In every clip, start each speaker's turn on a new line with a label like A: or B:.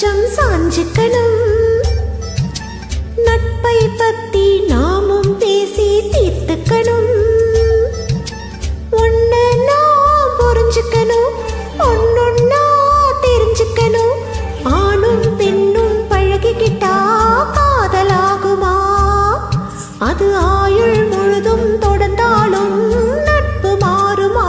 A: கொஞ்சம் சாஞ்சுக்கணும். நட்பை பத்தி நாமும் பேசி தீர்த்துக்கணும். ஒன்னு நாம் புரிஞ்சுக்கணும், ஒன்னொன்னா தெரிஞ்சுக்கணும். ஆணும் பெண்ணும் பழகிக்கிட்டா காதலாகுமா? அது ஆயுள் முழுதும் தொடர்ந்தாலும் நட்பு மாறுமா?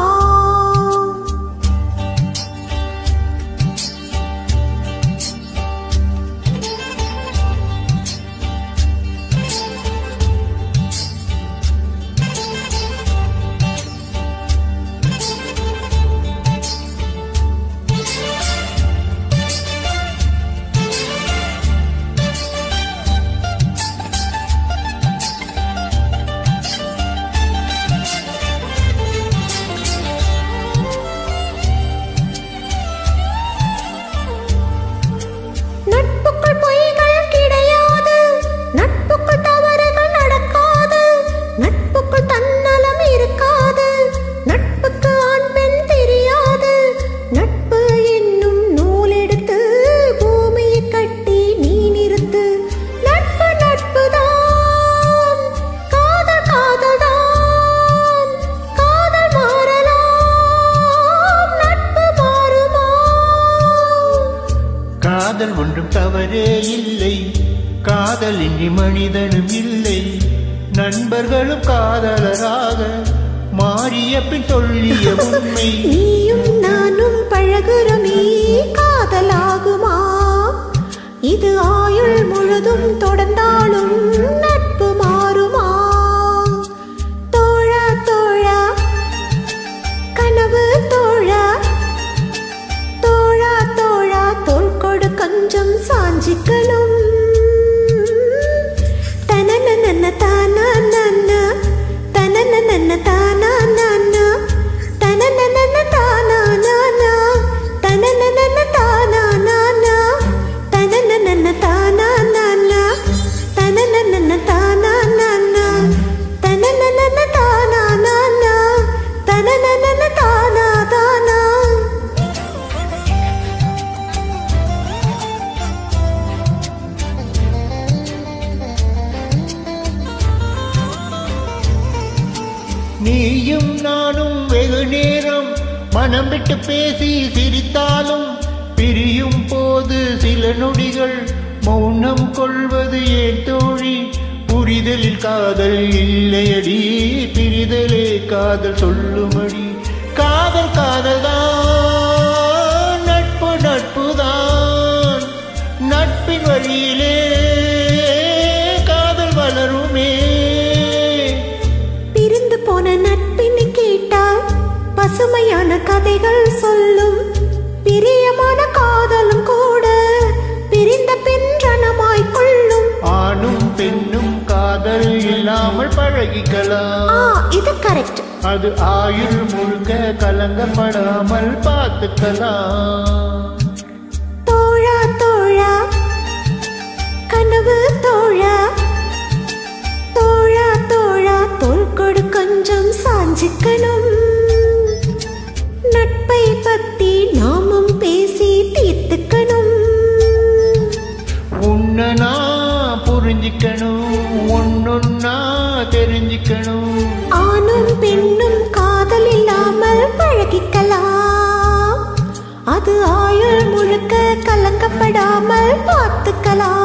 B: காதல் ஒன்றும் தவறே இல்லை, காதலின்றி மனிதனும் இல்லை. நண்பர்களும் காதலராக மாறிய பின் சொல்லிய உண்மை.
A: நீயும் நானும் பழகுறமே காதலாகுமா? இது ஆயுள் முழுதும் தொடர்ந்தாலும் நட்பு மாறுமா? தோழா தோழா கனவு தோழா, தோழா தோழா தோள் கொடு கொஞ்சம் சாஞ்சிக்கணும். தனனன தானா நன்னா, தனனன தானா நன்னா, தனனன தானா நானா, தனனன தானா நானா, தனனன தானா நானா, தனனன தானா நானா, தனனன தானா நானா, தனனன தானா தானா.
B: நீயும் நானும் வெகு நேரம் மனம் விட்டு பேசி சிரித்தாலும் பிரியும் போது சில நொடிகள் மௌனம் கொள்வது ஏன் தோழி? புரிதலில் காதல் இல்லையடி, பிரிதலே காதல் சொல்லுமடி. காதல் காதல்தான், நட்பு நட்புதான், நட்பின் வழியிலே காதல் வளருமே.
A: போன நட்பினை கேட்டால் பசுமையான கதைகள் சொல்லும். பிரியமான காதலும் கூட பிரிந்த பின் ரணமாய் கொள்ளும்.
B: ஆணும் பெண்ணும் காதல் இல்லாமல் பழகிக்கலாம்.
A: இது கரெக்ட்.
B: அது ஆயுள் முழுக்க கலங்கப்படாமல் பார்த்துக்கலாம்.
A: தோழா தோழா கனவு தோழா, தோழா தோழா தோள் கொடு கொஞ்சம் சாஞ்சிக்கணும். நட்பை பத்தி நாமும் பேசி தீர்த்துக்கணும்.
B: உன்னனா புரிஞ்சிக்கணும், ஒன்னொன்னா தெரிஞ்சிக்கணும்.
A: ஆணும் பெண்ணும் காதல் இல்லாமல் பழகிக்கலாம். அது ஆயுள் முழுக்க கலங்கப்படாமல் பார்த்துக்கலாம்.